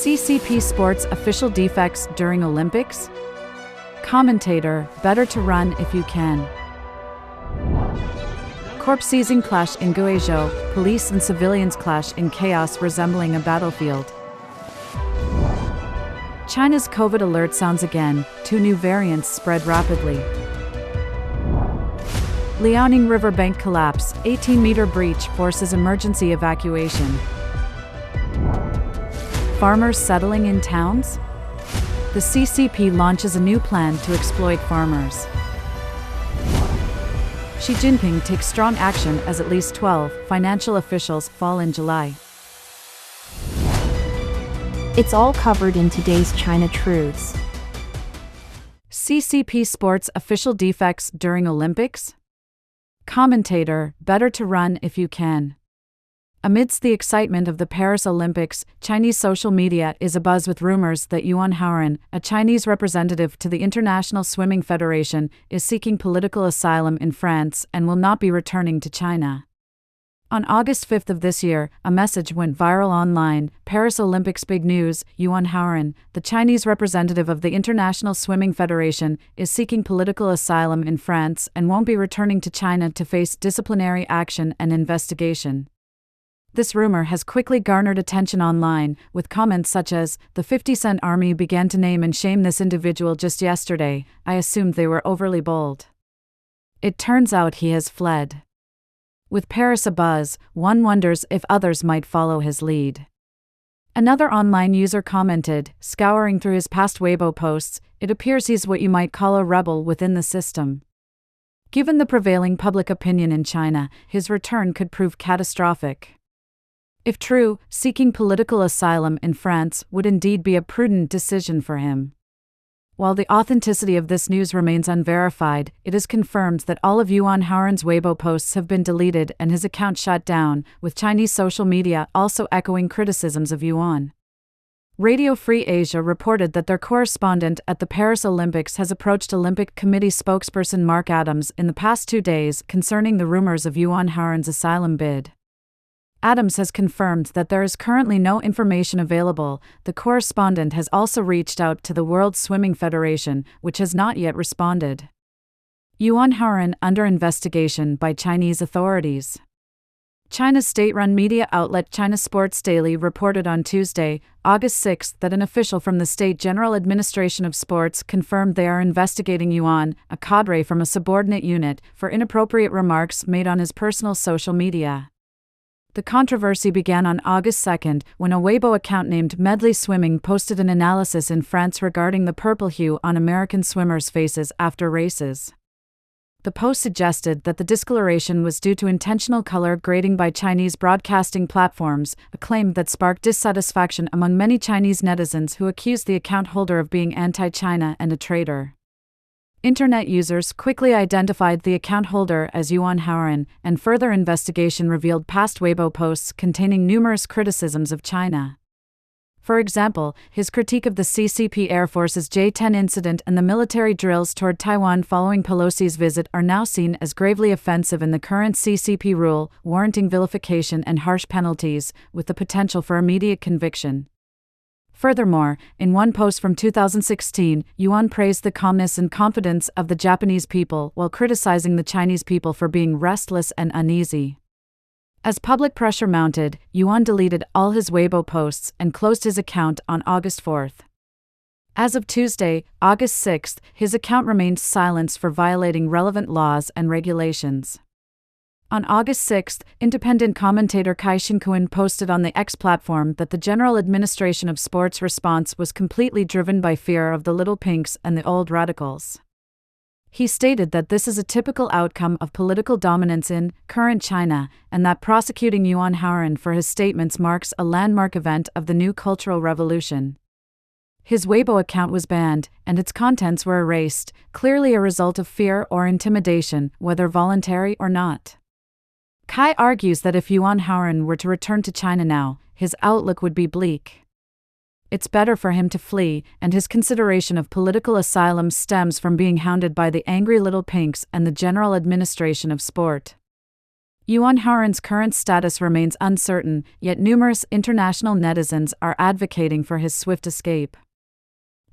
CCP Sports official defects during Olympics? Commentator, better to run if you can. Corpse-seizing clash in Guizhou, police and civilians clash in chaos resembling a battlefield. China's COVID alert sounds again, 2 new variants spread rapidly. Liaoning riverbank collapse, 18-meter breach forces emergency evacuation. Farmers settling in towns? The CCP launches a new plan to exploit farmers. Xi Jinping takes strong action as at least 12 financial officials fall in July. It's all covered in today's China Truths. CCP Sports official defects during Olympics? Commentator, better to run if you can. Amidst the excitement of the Paris Olympics, Chinese social media is abuzz with rumors that Yuan Haoran, a Chinese representative to the International Swimming Federation, is seeking political asylum in France and will not be returning to China. On August 5th of this year, a message went viral online: Paris Olympics big news, Yuan Haoran, the Chinese representative of the International Swimming Federation, is seeking political asylum in France and won't be returning to China to face disciplinary action and investigation. This rumor has quickly garnered attention online, with comments such as, "The 50-cent army began to name and shame this individual just yesterday. I assumed they were overly bold." It turns out he has fled. With Paris abuzz, one wonders if others might follow his lead. Another online user commented, scouring through his past Weibo posts, "It appears he's what you might call a rebel within the system." Given the prevailing public opinion in China, his return could prove catastrophic. If true, seeking political asylum in France would indeed be a prudent decision for him. While the authenticity of this news remains unverified, it is confirmed that all of Yuan Haoran's Weibo posts have been deleted and his account shut down, with Chinese social media also echoing criticisms of Yuan. Radio Free Asia reported that their correspondent at the Paris Olympics has approached Olympic Committee spokesperson Mark Adams in the past 2 days concerning the rumors of Yuan Haoran's asylum bid. Adams has confirmed that there is currently no information available. The correspondent has also reached out to the World Swimming Federation, which has not yet responded. Yuan Haoran under investigation by Chinese authorities. China's state-run media outlet China Sports Daily reported on Tuesday, August 6, that an official from the State General Administration of Sports confirmed they are investigating Yuan, a cadre from a subordinate unit, for inappropriate remarks made on his personal social media. The controversy began on August 2 when a Weibo account named Medley Swimming posted an analysis in France regarding the purple hue on American swimmers' faces after races. The post suggested that the discoloration was due to intentional color grading by Chinese broadcasting platforms, a claim that sparked dissatisfaction among many Chinese netizens who accused the account holder of being anti-China and a traitor. Internet users quickly identified the account holder as Yuan Haoran, and further investigation revealed past Weibo posts containing numerous criticisms of China. For example, his critique of the CCP Air Force's J-10 incident and the military drills toward Taiwan following Pelosi's visit are now seen as gravely offensive in the current CCP rule, warranting vilification and harsh penalties, with the potential for immediate conviction. Furthermore, in one post from 2016, Yuan praised the calmness and confidence of the Japanese people while criticizing the Chinese people for being restless and uneasy. As public pressure mounted, Yuan deleted all his Weibo posts and closed his account on August 4. As of Tuesday, August 6, his account remained silenced for violating relevant laws and regulations. On August 6, independent commentator Kai Shinkuan posted on the X platform that the General Administration of Sports' response was completely driven by fear of the little pinks and the old radicals. He stated that this is a typical outcome of political dominance in current China, and that prosecuting Yuan Haoran for his statements marks a landmark event of the new cultural revolution. His Weibo account was banned, and its contents were erased, clearly a result of fear or intimidation, whether voluntary or not. Kai argues that if Yuan Haoran were to return to China now, his outlook would be bleak. It's better for him to flee, and his consideration of political asylum stems from being hounded by the angry little pinks and the General Administration of Sport. Yuan Haran's current status remains uncertain, yet numerous international netizens are advocating for his swift escape.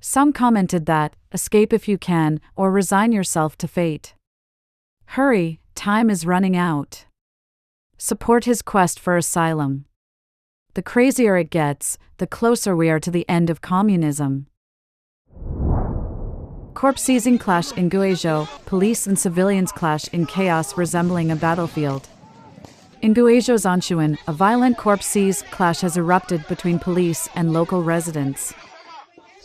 Some commented that, escape if you can, or resign yourself to fate. Hurry, time is running out. Support his quest for asylum. The crazier it gets, the closer we are to the end of communism. Corpse-seizing clash in Guizhou, police and civilians clash in chaos resembling a battlefield. In Guizhou's Anshuan, a violent corpse-seize clash has erupted between police and local residents.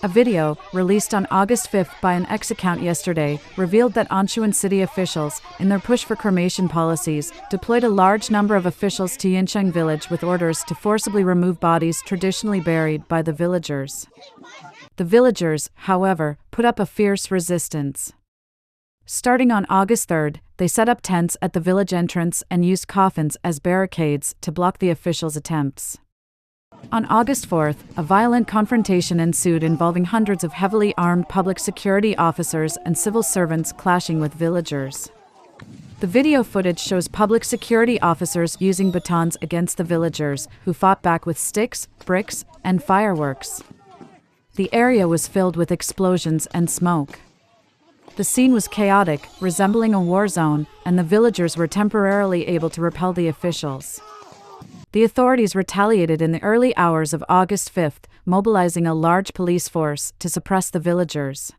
A video, released on August 5 by an X account yesterday, revealed that Anshuan city officials, in their push for cremation policies, deployed a large number of officials to Yincheng village with orders to forcibly remove bodies traditionally buried by the villagers. The villagers, however, put up a fierce resistance. Starting on August 3, they set up tents at the village entrance and used coffins as barricades to block the officials' attempts. On August 4, a violent confrontation ensued involving hundreds of heavily armed public security officers and civil servants clashing with villagers. The video footage shows public security officers using batons against the villagers, who fought back with sticks, bricks, and fireworks. The area was filled with explosions and smoke. The scene was chaotic, resembling a war zone, and the villagers were temporarily able to repel the officials. The authorities retaliated in the early hours of August 5, mobilizing a large police force to suppress the villagers.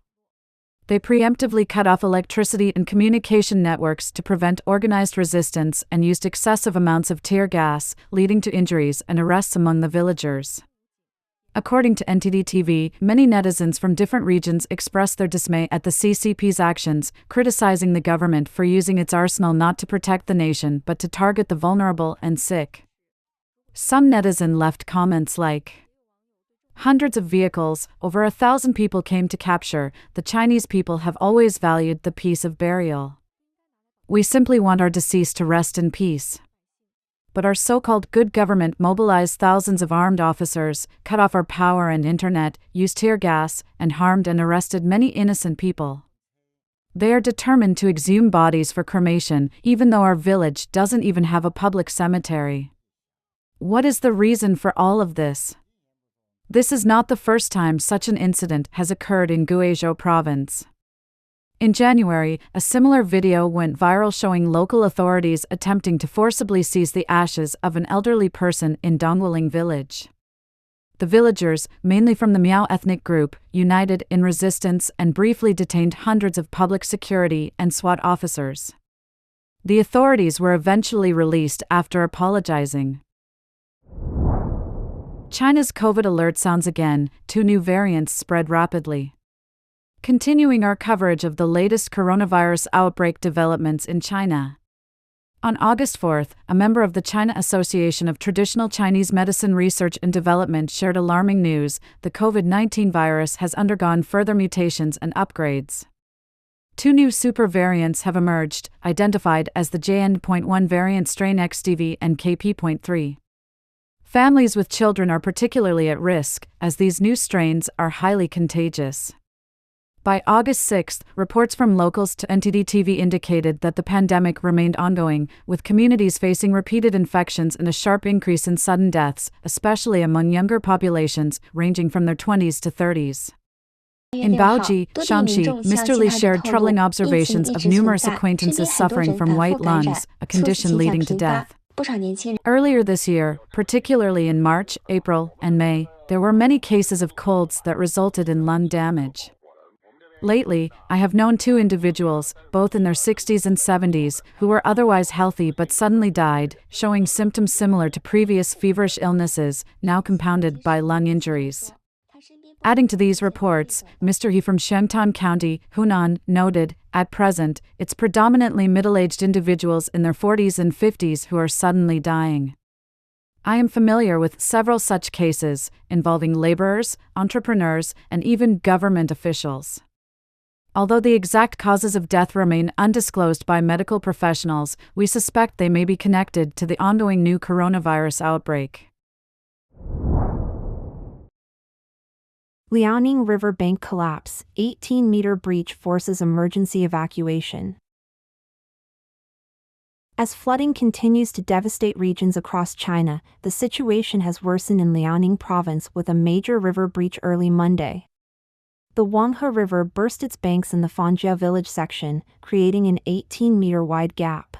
They preemptively cut off electricity and communication networks to prevent organized resistance and used excessive amounts of tear gas, leading to injuries and arrests among the villagers. According to NTD TV, many netizens from different regions expressed their dismay at the CCP's actions, criticizing the government for using its arsenal not to protect the nation but to target the vulnerable and sick. Some netizen left comments like, "Hundreds of vehicles, over 1,000 people came to capture. The Chinese people have always valued the peace of burial. We simply want our deceased to rest in peace. But our so-called good government mobilized thousands of armed officers, cut off our power and internet, used tear gas, and harmed and arrested many innocent people. They are determined to exhume bodies for cremation, even though our village doesn't even have a public cemetery. What is the reason for all of this? This is not the first time such an incident has occurred in Guizhou province. In January, a similar video went viral showing local authorities attempting to forcibly seize the ashes of an elderly person in Dongguling village. The villagers, mainly from the Miao ethnic group, united in resistance and briefly detained hundreds of public security and SWAT officers. The authorities were eventually released after apologizing. China's COVID alert sounds again, 2 new variants spread rapidly. Continuing our coverage of the latest coronavirus outbreak developments in China. On August 4, a member of the China Association of Traditional Chinese Medicine Research and Development shared alarming news: the COVID-19 virus has undergone further mutations and upgrades. 2 new super variants have emerged, identified as the JN.1 variant strain XDV and KP.3. Families with children are particularly at risk, as these new strains are highly contagious. By August 6, reports from locals to NTD TV indicated that the pandemic remained ongoing, with communities facing repeated infections and a sharp increase in sudden deaths, especially among younger populations, ranging from their 20s to 30s. In Baoji, Shanxi, Mr. Li shared troubling observations of numerous acquaintances suffering from white lungs, a condition leading to death. Earlier this year, particularly in March, April, and May, there were many cases of colds that resulted in lung damage. Lately, I have known 2 individuals, both in their 60s and 70s, who were otherwise healthy but suddenly died, showing symptoms similar to previous feverish illnesses, now compounded by lung injuries. Adding to these reports, Mr. He from Shengtan County, Hunan, noted, at present, it's predominantly middle-aged individuals in their 40s and 50s who are suddenly dying. I am familiar with several such cases, involving laborers, entrepreneurs, and even government officials. Although the exact causes of death remain undisclosed by medical professionals, we suspect they may be connected to the ongoing new coronavirus outbreak. Liaoning River bank collapse, 18-meter breach forces emergency evacuation. As flooding continues to devastate regions across China, the situation has worsened in Liaoning province with a major river breach early Monday. The Wanghe River burst its banks in the Fangjia village section, creating an 18-meter-wide gap.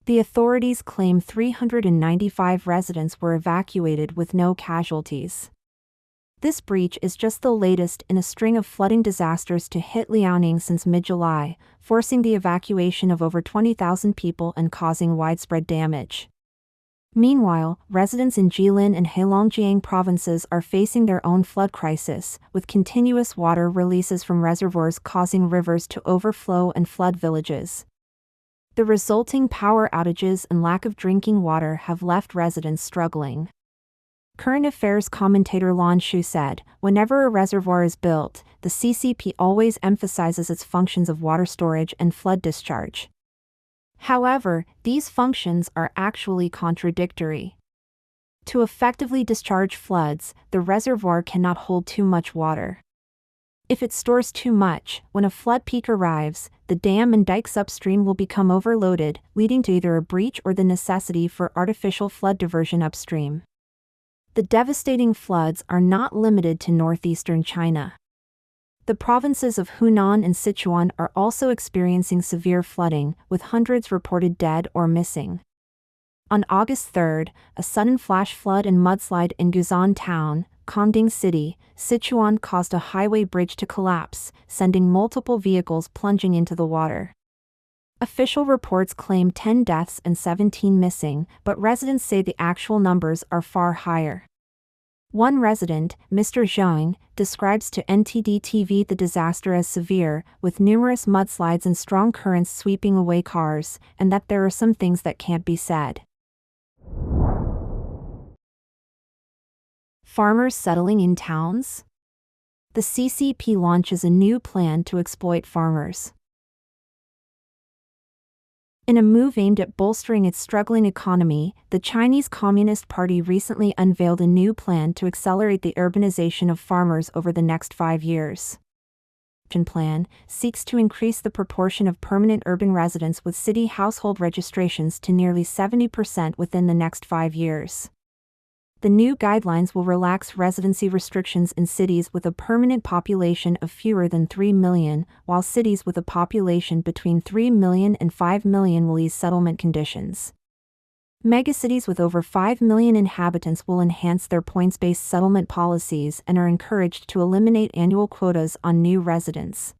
The authorities claim 395 residents were evacuated with no casualties. This breach is just the latest in a string of flooding disasters to hit Liaoning since mid-July, forcing the evacuation of over 20,000 people and causing widespread damage. Meanwhile, residents in Jilin and Heilongjiang provinces are facing their own flood crisis, with continuous water releases from reservoirs causing rivers to overflow and flood villages. The resulting power outages and lack of drinking water have left residents struggling. Current affairs commentator Lan Shu said, "Whenever a reservoir is built, the CCP always emphasizes its functions of water storage and flood discharge. However, these functions are actually contradictory. To effectively discharge floods, the reservoir cannot hold too much water. If it stores too much, when a flood peak arrives, the dam and dikes upstream will become overloaded, leading to either a breach or the necessity for artificial flood diversion upstream." The devastating floods are not limited to northeastern China. The provinces of Hunan and Sichuan are also experiencing severe flooding, with hundreds reported dead or missing. On August 3, a sudden flash flood and mudslide in Guizhou town, Kongding City, Sichuan caused a highway bridge to collapse, sending multiple vehicles plunging into the water. Official reports claim 10 deaths and 17 missing, but residents say the actual numbers are far higher. One resident, Mr. Zhang, describes to NTD TV the disaster as severe, with numerous mudslides and strong currents sweeping away cars, and that there are some things that can't be said. Farmers settling in towns? The CCP launches a new plan to exploit farmers. In a move aimed at bolstering its struggling economy, the Chinese Communist Party recently unveiled a new plan to accelerate the urbanization of farmers over the next 5 years. The plan seeks to increase the proportion of permanent urban residents with city household registrations to nearly 70% within the next 5 years. The new guidelines will relax residency restrictions in cities with a permanent population of fewer than 3 million, while cities with a population between 3 million and 5 million will ease settlement conditions. Megacities with over 5 million inhabitants will enhance their points-based settlement policies and are encouraged to eliminate annual quotas on new residents.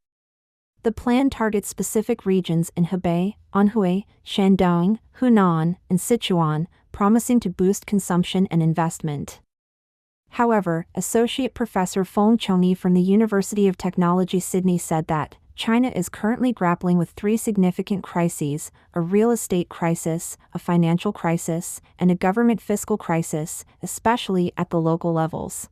The plan targets specific regions in Hebei, Anhui, Shandong, Hunan, and Sichuan, promising to boost consumption and investment. However, Associate Professor Feng Chongyi from the University of Technology Sydney said that China is currently grappling with 3 significant crises: a real estate crisis, a financial crisis, and a government fiscal crisis, especially at the local levels.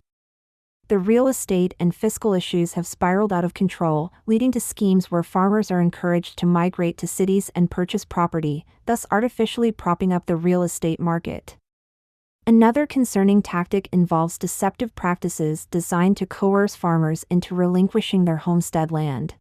The real estate and fiscal issues have spiraled out of control, leading to schemes where farmers are encouraged to migrate to cities and purchase property, thus artificially propping up the real estate market. Another concerning tactic involves deceptive practices designed to coerce farmers into relinquishing their homestead land.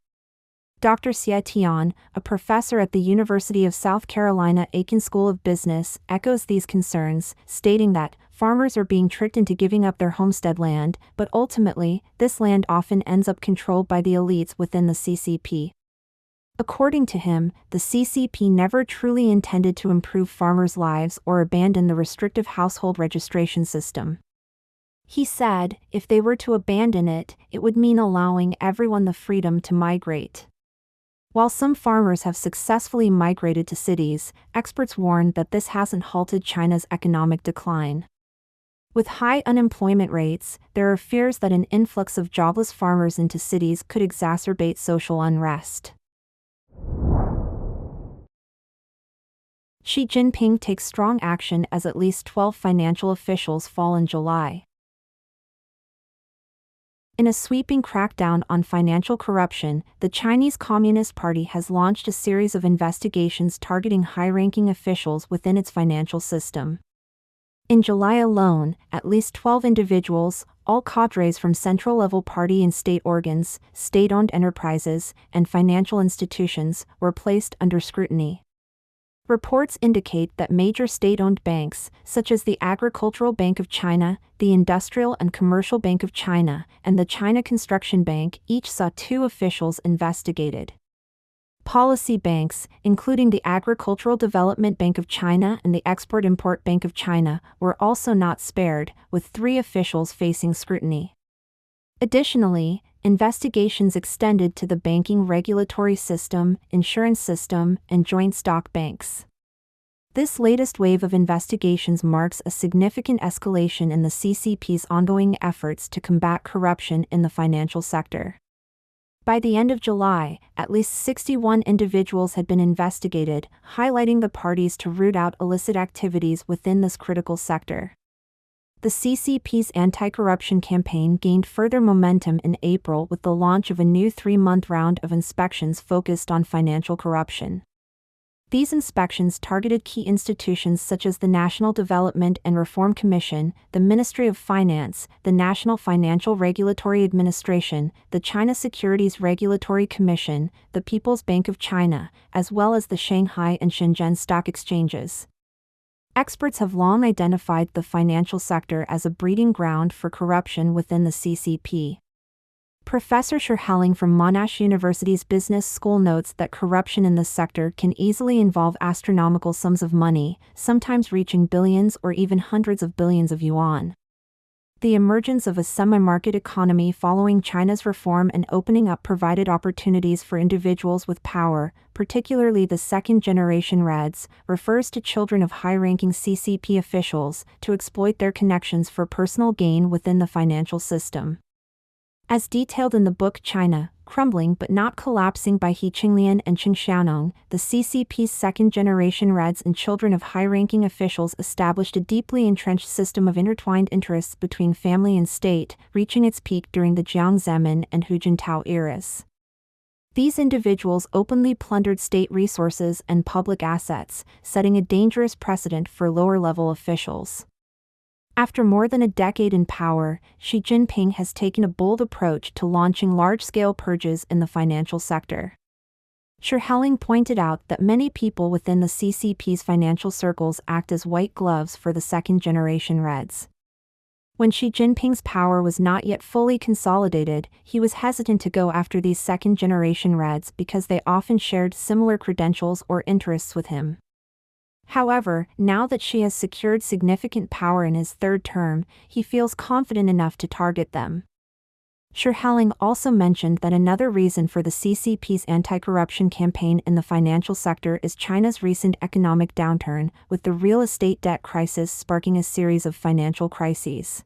Dr. Xie Tian, a professor at the University of South Carolina Aiken School of Business, echoes these concerns, stating that farmers are being tricked into giving up their homestead land, but ultimately, this land often ends up controlled by the elites within the CCP. According to him, the CCP never truly intended to improve farmers' lives or abandon the restrictive household registration system. He said, if they were to abandon it, it would mean allowing everyone the freedom to migrate. While some farmers have successfully migrated to cities, experts warn that this hasn't halted China's economic decline. With high unemployment rates, there are fears that an influx of jobless farmers into cities could exacerbate social unrest. Xi Jinping takes strong action as at least 12 financial officials fall in July. In a sweeping crackdown on financial corruption, the Chinese Communist Party has launched a series of investigations targeting high-ranking officials within its financial system. In July alone, at least 12 individuals, all cadres from central-level party and state organs, state-owned enterprises, and financial institutions, were placed under scrutiny. Reports indicate that major state-owned banks, such as the Agricultural Bank of China, the Industrial and Commercial Bank of China, and the China Construction Bank, each saw 2 officials investigated. Policy banks, including the Agricultural Development Bank of China and the Export-Import Bank of China, were also not spared, with 3 officials facing scrutiny. Additionally, investigations extended to the banking regulatory system, insurance system, and joint stock banks. This latest wave of investigations marks a significant escalation in the CCP's ongoing efforts to combat corruption in the financial sector. By the end of July, at least 61 individuals had been investigated, highlighting the parties to root out illicit activities within this critical sector. The CCP's anti-corruption campaign gained further momentum in April with the launch of a new 3-month round of inspections focused on financial corruption. These inspections targeted key institutions such as the National Development and Reform Commission, the Ministry of Finance, the National Financial Regulatory Administration, the China Securities Regulatory Commission, the People's Bank of China, as well as the Shanghai and Shenzhen stock exchanges. Experts have long identified the financial sector as a breeding ground for corruption within the CCP. Professor Sherhelling from Monash University's Business School notes that corruption in this sector can easily involve astronomical sums of money, sometimes reaching billions or even hundreds of billions of yuan. The emergence of a semi-market economy following China's reform and opening up provided opportunities for individuals with power, particularly the second-generation Reds, refers to children of high-ranking CCP officials, to exploit their connections for personal gain within the financial system. As detailed in the book China, Crumbling but Not Collapsing by He Qinglian and Chen Xiaonong, the CCP's second-generation Reds and children of high-ranking officials established a deeply entrenched system of intertwined interests between family and state, reaching its peak during the Jiang Zemin and Hu Jintao eras. These individuals openly plundered state resources and public assets, setting a dangerous precedent for lower-level officials. After more than a decade in power, Xi Jinping has taken a bold approach to launching large-scale purges in the financial sector. Sherhelling pointed out that many people within the CCP's financial circles act as white gloves for the second-generation Reds. When Xi Jinping's power was not yet fully consolidated, he was hesitant to go after these second-generation Reds because they often shared similar credentials or interests with him. However, now that Xi has secured significant power in his 3rd term, he feels confident enough to target them. Sherhelling also mentioned that another reason for the CCP's anti-corruption campaign in the financial sector is China's recent economic downturn, with the real estate debt crisis sparking a series of financial crises.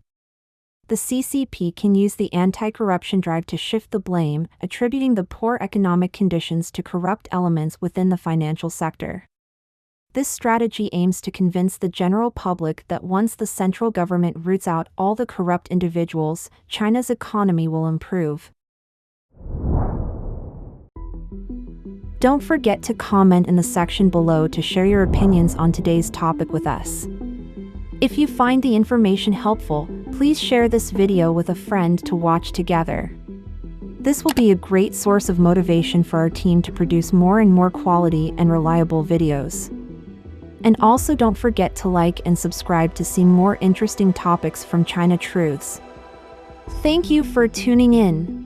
The CCP can use the anti-corruption drive to shift the blame, attributing the poor economic conditions to corrupt elements within the financial sector. This strategy aims to convince the general public that once the central government roots out all the corrupt individuals, China's economy will improve. Don't forget to comment in the section below to share your opinions on today's topic with us. If you find the information helpful, please share this video with a friend to watch together. This will be a great source of motivation for our team to produce more and more quality and reliable videos. And also don't forget to like and subscribe to see more interesting topics from China Truths. Thank you for tuning in.